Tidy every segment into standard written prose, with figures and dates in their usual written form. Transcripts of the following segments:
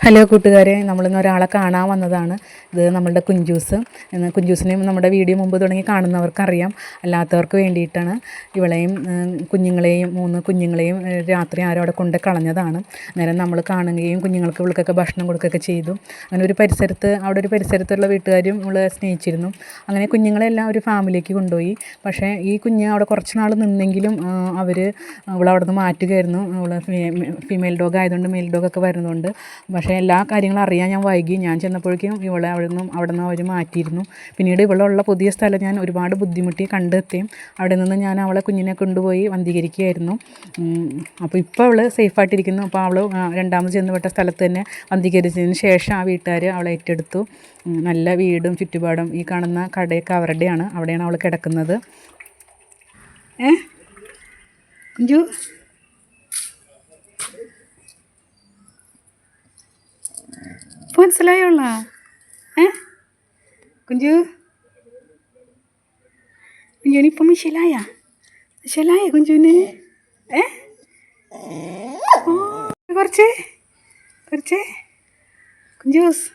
Hello കൂട്ടുകാരെ, നമ്മളിന്ന് ഒരാളെ കാണാൻ വന്നതാണ്. ഇത് നമ്മളുടെ കുഞ്ചൂസ്. കുഞ്ചൂസിനെയും നമ്മുടെ വീഡിയോ മുമ്പ് തുടങ്ങി കാണുന്നവർക്കറിയാം, അല്ലാത്തവർക്ക് വേണ്ടിയിട്ടാണ്. ഇവളെയും കുഞ്ഞുങ്ങളെയും 3 കുഞ്ഞുങ്ങളെയും രാത്രി ആരും അവിടെ കൊണ്ട് കളഞ്ഞതാണ്. നേരം നമ്മൾ കാണുകയും കുഞ്ഞുങ്ങൾക്ക് ഇവൾക്കൊക്കെ ഭക്ഷണം കൊടുക്കുകയൊക്കെ ചെയ്തു. അങ്ങനെ അവിടെ ഒരു പരിസരത്തുള്ള വീട്ടുകാരും ഇവളെ സ്നേഹിച്ചിരുന്നു. അങ്ങനെ കുഞ്ഞുങ്ങളെല്ലാം ഒരു ഫാമിലിക്ക് കൊണ്ടുപോയി. പക്ഷേ ഈ കുഞ്ഞ് അവിടെ കുറച്ച് നാൾ നിന്നെങ്കിലും ഇവളവിടെ നിന്ന് മാറ്റുകയായിരുന്നു. ഇവൾ ഫീമെയിൽ ഡോഗ് ആയതുകൊണ്ട് മെയിൽ ഡോഗൊക്കെ വരുന്നതുകൊണ്ട്. പക്ഷേ എല്ലാ കാര്യങ്ങളും അറിയാൻ ഞാൻ വൈകി. ഞാൻ ചെന്നപ്പോഴേക്കും ഇവളെ അവിടെ നിന്ന് അവർ മാറ്റിയിരുന്നു. പിന്നീട് ഇവളുള്ള പുതിയ സ്ഥലം ഞാൻ ഒരുപാട് ബുദ്ധിമുട്ടി കണ്ടെത്തുകയും അവിടെ നിന്ന് ഞാൻ അവളെ കുഞ്ഞിനെ കൊണ്ടുപോയി വന്ധീകരിക്കുകയായിരുന്നു. അപ്പോൾ ഇപ്പോൾ അവൾ സേഫായിട്ടിരിക്കുന്നു. അപ്പോൾ അവൾ രണ്ടാമത് ചെന്നുപെട്ട സ്ഥലത്ത് തന്നെ വന്ധീകരിച്ചതിന് ശേഷം ആ വീട്ടുകാർ അവളെ ഏറ്റെടുത്തു. നല്ല വീടും ചുറ്റുപാടും. ഈ കാണുന്ന കടയൊക്കെ അവരുടെയാണ്. അവിടെയാണ് അവൾ കിടക്കുന്നത്. കുഞ്ചു മനസ്സിലായുള്ള കുഞ്ചു കുഞ്ചുനിപ്പം മിഷലായ കുഞ്ചുവിന് കുറച്ച് കുഞ്ചൂസ്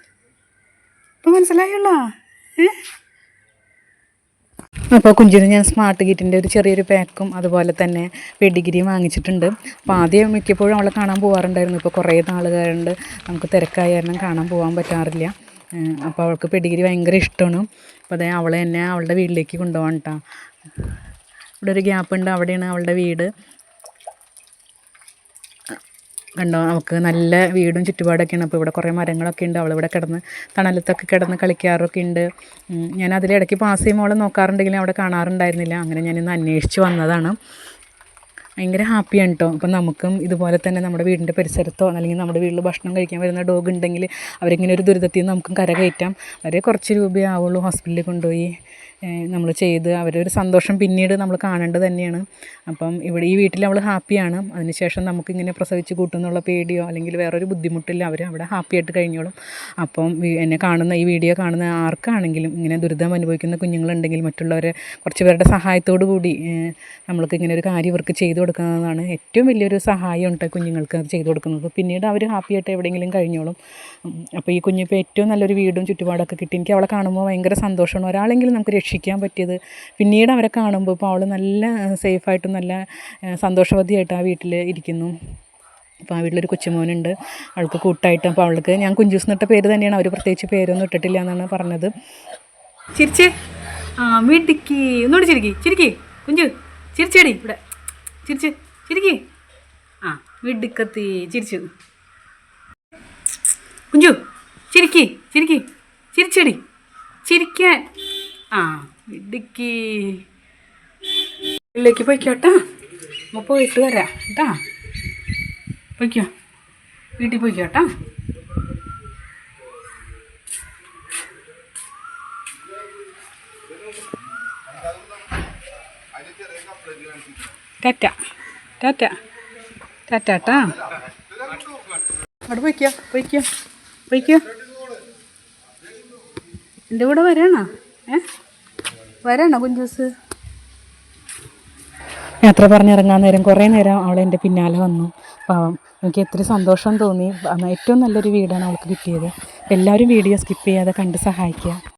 ഇപ്പം മനസ്സിലായുള്ള. അപ്പോൾ കുഞ്ചിന് ഞാൻ സ്മാർട്ട് കിറ്റിൻ്റെ ഒരു ചെറിയൊരു പാക്കും അതുപോലെ തന്നെ പെഡിഗ്രിയും വാങ്ങിച്ചിട്ടുണ്ട്. അപ്പോൾ ആദ്യം മിക്കപ്പോഴും അവളെ കാണാൻ പോകാറുണ്ടായിരുന്നു. ഇപ്പോൾ കുറേ നാളുകാരുണ്ട് നമുക്ക് തിരക്കായ കാരണം കാണാൻ പോകാൻ പറ്റാറില്ല. അപ്പോൾ അവൾക്ക് പെഡിഗ്രി ഭയങ്കര ഇഷ്ടമാണ്. അപ്പോൾ അതേ അവളെ തന്നെ അവളുടെ വീട്ടിലേക്ക് കൊണ്ടുപോകാൻ കേട്ടോ. ഇവിടെ ഒരു ഗ്യാപ്പുണ്ട്, അവിടെയാണ് അവളുടെ വീട്. കണ്ടോ, നമുക്ക് നല്ല വീടും ചുറ്റുപാടൊക്കെയാണ്. അപ്പോൾ ഇവിടെ കുറേ മരങ്ങളൊക്കെ ഉണ്ട്. അവളിവിടെ തണലത്തൊക്കെ കിടന്ന് കളിക്കാറൊക്കെ ഉണ്ട്. ഞാൻ അതിലിടയ്ക്ക് പാസ് ചെയ്യുമ്പോൾ അവളെ നോക്കാറുണ്ടെങ്കിലും അവിടെ കാണാറുണ്ടായിരുന്നില്ല. അങ്ങനെ ഞാനിന്ന് അന്വേഷിച്ച് വന്നതാണ്. ഭയങ്കര ഹാപ്പിയാണ് കേട്ടോ. അപ്പം നമുക്കും ഇതുപോലെ തന്നെ നമ്മുടെ വീടിൻ്റെ പരിസരത്തോ അല്ലെങ്കിൽ നമ്മുടെ വീട്ടിൽ ഭക്ഷണം കഴിക്കാൻ വരുന്ന ഡോഗ് ഉണ്ടെങ്കിൽ അവരിങ്ങനെ ഒരു ദുരിതത്തിൽ നിന്ന് നമുക്കും കരകയറ്റാം. വളരെ കുറച്ച് രൂപയേ ആവുള്ളൂ ഹോസ്പിറ്റലിൽ കൊണ്ടുപോയി നമ്മൾ ചെയ്ത് അവരൊരു സന്തോഷം പിന്നീട് നമ്മൾ കാണേണ്ടത് തന്നെയാണ്. അപ്പം ഈ വീട്ടിൽ അവൾ ഹാപ്പിയാണ്. അതിനുശേഷം നമുക്കിങ്ങനെ പ്രസവിച്ച് കൂട്ടുന്നുള്ള പേടിയോ അല്ലെങ്കിൽ വേറൊരു ബുദ്ധിമുട്ടില്ല. അവർ അവിടെ ഹാപ്പിയായിട്ട് കഴിഞ്ഞോളും. അപ്പം ഈ വീഡിയോ കാണുന്ന ആർക്കാണെങ്കിലും ഇങ്ങനെ ദുരിതം അനുഭവിക്കുന്ന കുഞ്ഞുങ്ങളുണ്ടെങ്കിൽ മറ്റുള്ളവരെ കുറച്ച് പേരുടെ സഹായത്തോടു കൂടി നമ്മൾക്ക് ഇങ്ങനെ ഒരു കാര്യം ഇവർക്ക് ചെയ്തു കൊടുക്കുന്നതാണ് ഏറ്റവും വലിയൊരു സഹായം ഉണ്ട് കുഞ്ഞുങ്ങൾക്ക് അത് ചെയ്തു കൊടുക്കുന്നത്. പിന്നീട് അവർ ഹാപ്പിയായിട്ട് എവിടെയെങ്കിലും കഴിഞ്ഞോളും. അപ്പോൾ ഈ കുഞ്ഞിപ്പോൾ ഏറ്റവും നല്ലൊരു വീടും ചുറ്റുപാടൊക്കെ കിട്ടി. എനിക്ക് അവളെ കാണുമ്പോൾ ഭയങ്കര സന്തോഷമാണ്. ഒരാളെങ്കിലും നമുക്ക് രക്ഷിക്കാൻ പറ്റിയത്. പിന്നീട് അവരെ കാണുമ്പോൾ ഇപ്പോൾ അവൾ നല്ല സേഫായിട്ടും നല്ല സന്തോഷവതിയായിട്ട് ആ വീട്ടിൽ ഇരിക്കുന്നു. അപ്പോൾ ആ വീട്ടിലൊരു കൊച്ചുമോനുണ്ട്, അവൾക്ക് കൂട്ടായിട്ട്. അപ്പോൾ അവൾക്ക് ഞാൻ കുഞ്ചൂസ് എന്നിട്ട പേര് തന്നെയാണ്. അവർ പ്രത്യേകിച്ച് പേരൊന്നും ഇട്ടിട്ടില്ല എന്നാണ് പറഞ്ഞത്. ചിരിച്ചേ, വീട്ടിക്ക് ഒന്നുകൂടി ചിരിക്കി കുഞ്ചു ചിരിച്ചേടി. ഇവിടെ ചിരിക്കി. വീട്ടിക്കത്തി ചിരിച്ചു. കുഞ്ചു ചിരിച്ചേടി ചിരിക്കാൻ. ഇടുക്കി വീട്ടിലേക്ക് പോയിക്കോട്ടാ. അപ്പോൾ പോയിട്ട് വരാം കേട്ടാ. പോയിക്കോ, വീട്ടിൽ പോയിക്കോട്ടാ. ടാറ്റാ. അവിടെ പോയിക്കോ. എൻ്റെ കൂടെ വരാണോ കുഞ്ചൂസ്? യാത്ര പറഞ്ഞിറങ്ങാൻ നേരം കുറേ നേരം അവളെൻ്റെ പിന്നാലെ വന്നു. പാവം, എനിക്ക് എത്ര സന്തോഷം തോന്നി. ഏറ്റവും നല്ലൊരു വീടാണ് അവൾക്ക് കിട്ടിയത്. എല്ലാവരും വീഡിയോ സ്കിപ്പ് ചെയ്യാതെ കണ്ട് സഹായിക്കുക.